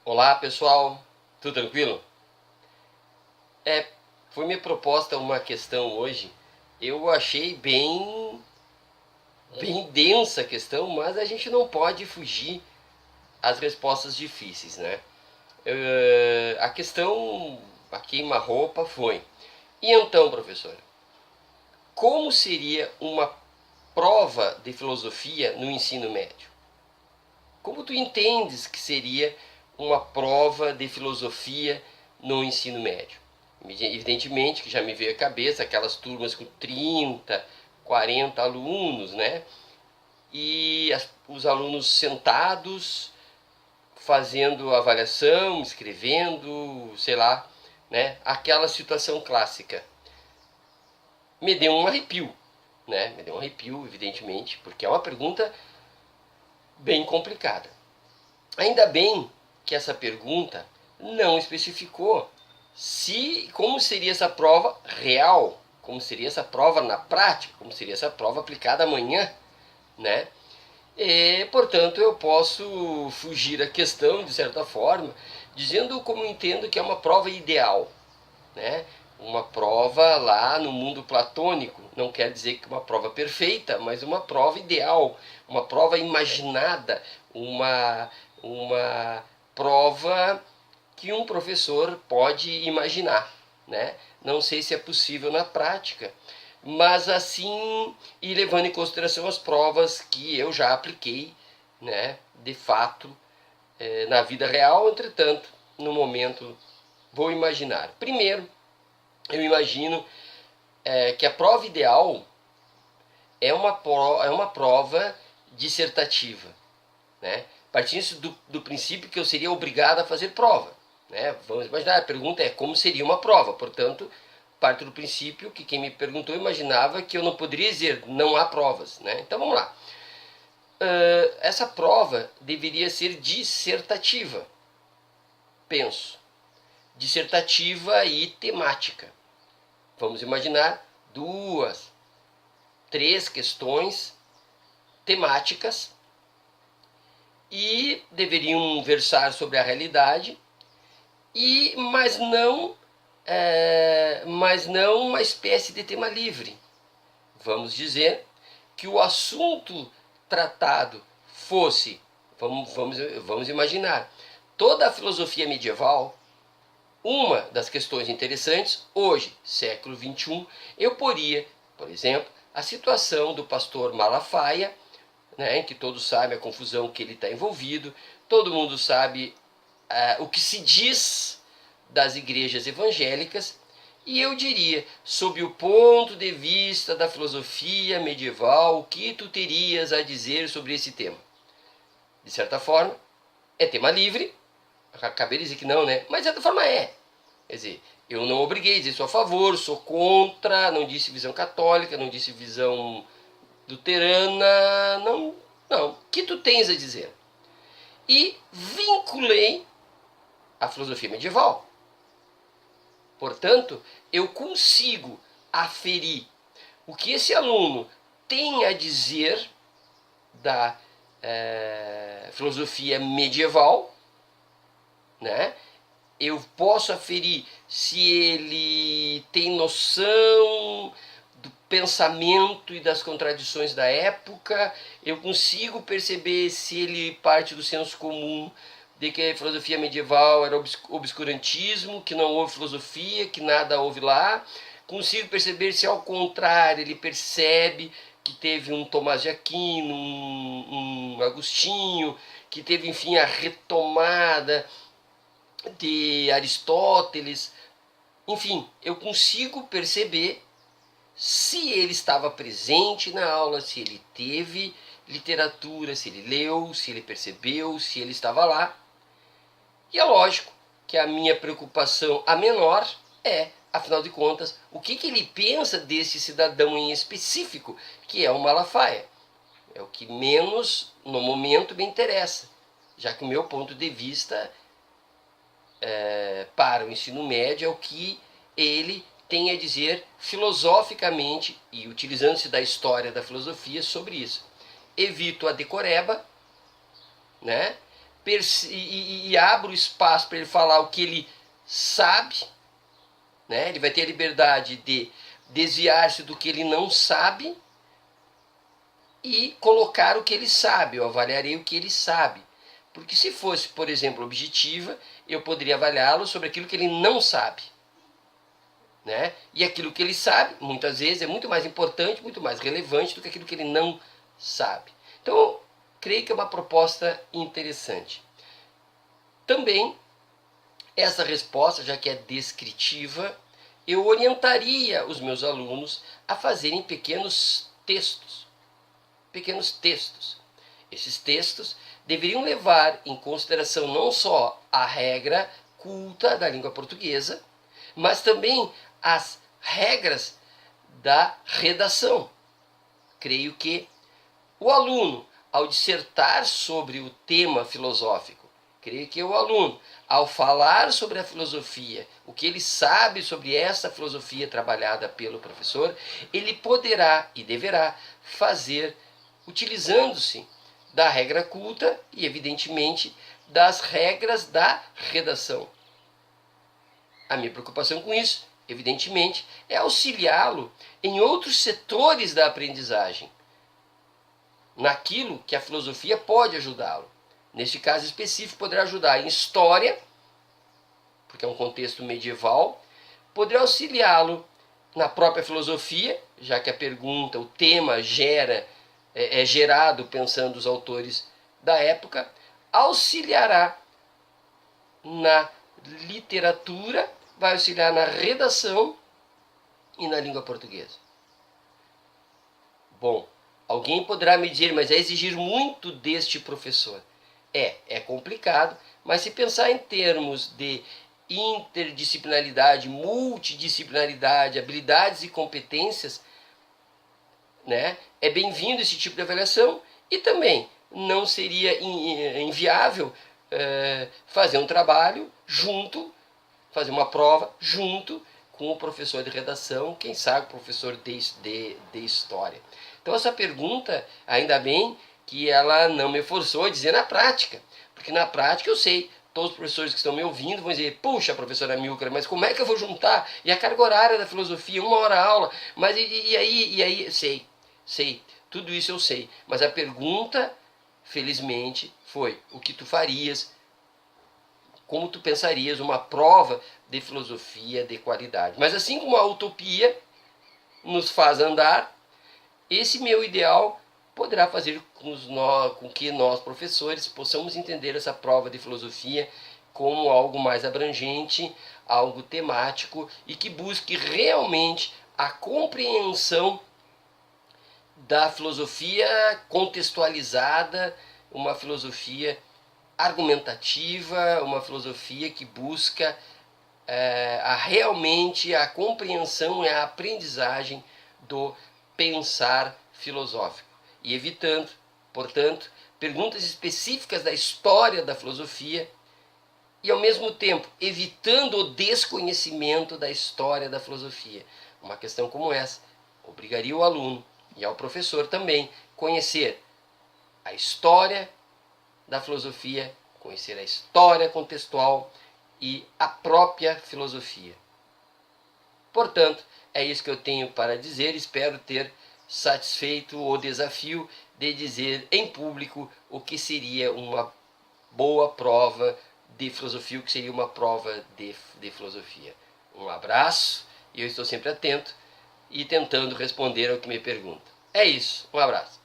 Olá pessoal, tudo tranquilo? Foi me proposta uma questão hoje. Eu achei bem densa a questão, mas a gente não pode fugir às respostas difíceis, né? A questão, a queima-roupa foi: e então, professor, como seria uma prova de filosofia no ensino médio? Como tu entendes que seria uma prova de filosofia no ensino médio? Evidentemente que já me veio à cabeça aquelas turmas com 30, 40 alunos, né? E os alunos sentados, fazendo avaliação, escrevendo, sei lá, né? Aquela situação clássica. Me deu um arrepio, né? Me deu um arrepio, evidentemente, porque é uma pergunta bem complicada. Ainda bem que essa pergunta não especificou como seria essa prova real, como seria essa prova na prática, como seria essa prova aplicada amanhã, né? E, portanto, eu posso fugir à questão, de certa forma, dizendo como entendo que é uma prova ideal, né? Uma prova lá no mundo platônico, não quer dizer que uma prova perfeita, mas uma prova ideal, uma prova imaginada, uma prova que um professor pode imaginar, né? Não sei se é possível na prática, mas assim, e levando em consideração as provas que eu já apliquei, né, de fato, na vida real, entretanto, no momento, vou imaginar. Primeiro, eu imagino que a prova ideal é uma prova dissertativa, né? Partindo do princípio que eu seria obrigado a fazer prova, né? Vamos imaginar, a pergunta é como seria uma prova, portanto, parto do princípio que quem me perguntou imaginava que eu não poderia dizer não há provas, né? Então vamos lá. Essa prova deveria ser dissertativa, penso. Dissertativa e temática. Vamos imaginar duas, três questões temáticas e deveriam versar sobre a realidade, mas não uma espécie de tema livre. Vamos dizer que o assunto tratado fosse, vamos imaginar, toda a filosofia medieval. Uma das questões interessantes, hoje, século XXI, eu poria, por exemplo, a situação do pastor Malafaia, né, em que todos sabem a confusão que ele está envolvido, todo mundo sabe o que se diz das igrejas evangélicas, e eu diria, sob o ponto de vista da filosofia medieval, o que tu terias a dizer sobre esse tema? De certa forma, é tema livre, acabei de dizer que não, né? Mas de certa forma é. Quer dizer, eu não obriguei a dizer sou a favor, sou contra, não disse visão católica, não disse visão luterana, não. O que tu tens a dizer? E vinculei a filosofia medieval. Portanto, eu consigo aferir o que esse aluno tem a dizer da filosofia medieval, né? Eu posso aferir se ele tem noção do pensamento e das contradições da época, eu consigo perceber se ele parte do senso comum de que a filosofia medieval era obscurantismo, que não houve filosofia, que nada houve lá. Consigo perceber se, ao contrário, ele percebe que teve um Tomás de Aquino, um Agostinho, que teve, enfim, a retomada de Aristóteles. Enfim, eu consigo perceber se ele estava presente na aula, se ele teve literatura, se ele leu, se ele percebeu, se ele estava lá. E é lógico que a minha preocupação, a menor, é, afinal de contas, o que ele pensa desse cidadão em específico, que é o Malafaia. É o que menos, no momento, me interessa, já que o meu ponto de vista para o ensino médio é o que ele tem a dizer filosoficamente e utilizando-se da história da filosofia sobre isso. Evito a decoreba, né? e abro espaço para ele falar o que ele sabe, né? Ele vai ter a liberdade de desviar-se do que ele não sabe e colocar o que ele sabe. Eu avaliarei o que ele sabe. Porque se fosse, por exemplo, objetiva, eu poderia avaliá-lo sobre aquilo que ele não sabe. Né? E aquilo que ele sabe, muitas vezes, é muito mais importante, muito mais relevante do que aquilo que ele não sabe. Então, creio que é uma proposta interessante. Também, essa resposta, já que é descritiva, eu orientaria os meus alunos a fazerem pequenos textos. Pequenos textos. Esses textos deveriam levar em consideração não só a regra culta da língua portuguesa, mas também as regras da redação. Creio que o aluno, ao dissertar sobre o tema filosófico, creio que o aluno, ao falar sobre a filosofia, o que ele sabe sobre essa filosofia trabalhada pelo professor, ele poderá e deverá fazer utilizando-se da regra culta e, evidentemente, das regras da redação. A minha preocupação com isso, evidentemente, é auxiliá-lo em outros setores da aprendizagem, naquilo que a filosofia pode ajudá-lo. Neste caso específico, poderá ajudar em história, porque é um contexto medieval, poderá auxiliá-lo na própria filosofia, já que a pergunta, o tema é gerado pensando os autores da época, auxiliará na literatura, vai auxiliar na redação e na língua portuguesa. Bom, alguém poderá me dizer, mas é exigir muito deste professor. É complicado, mas se pensar em termos de interdisciplinaridade, multidisciplinaridade, habilidades e competências, né, é bem-vindo esse tipo de avaliação e também não seria inviável fazer um trabalho junto, fazer uma prova junto com o professor de redação, quem sabe o professor de história. Então essa pergunta, ainda bem que ela não me forçou a dizer na prática, porque na prática eu sei, todos os professores que estão me ouvindo vão dizer, puxa, professora Milker, mas como é que eu vou juntar? E a carga horária da filosofia, 1 hora aula, mas e aí, sei, tudo isso eu sei, mas a pergunta, felizmente, foi, o que tu farias, como tu pensarias uma prova de filosofia de qualidade. Mas assim como a utopia nos faz andar, esse meu ideal poderá fazer com que nós, professores, possamos entender essa prova de filosofia como algo mais abrangente, algo temático e que busque realmente a compreensão da filosofia contextualizada, uma filosofia argumentativa, uma filosofia que busca realmente a compreensão e a aprendizagem do pensar filosófico. E evitando, portanto, perguntas específicas da história da filosofia e, ao mesmo tempo, evitando o desconhecimento da história da filosofia. Uma questão como essa obrigaria o aluno e ao professor também conhecer a história da filosofia, conhecer a história contextual e a própria filosofia. Portanto, é isso que eu tenho para dizer. Espero ter satisfeito o desafio de dizer em público o que seria uma boa prova de filosofia, o que seria uma prova de filosofia. Um abraço, e eu estou sempre atento e tentando responder ao que me perguntam. É isso, um abraço.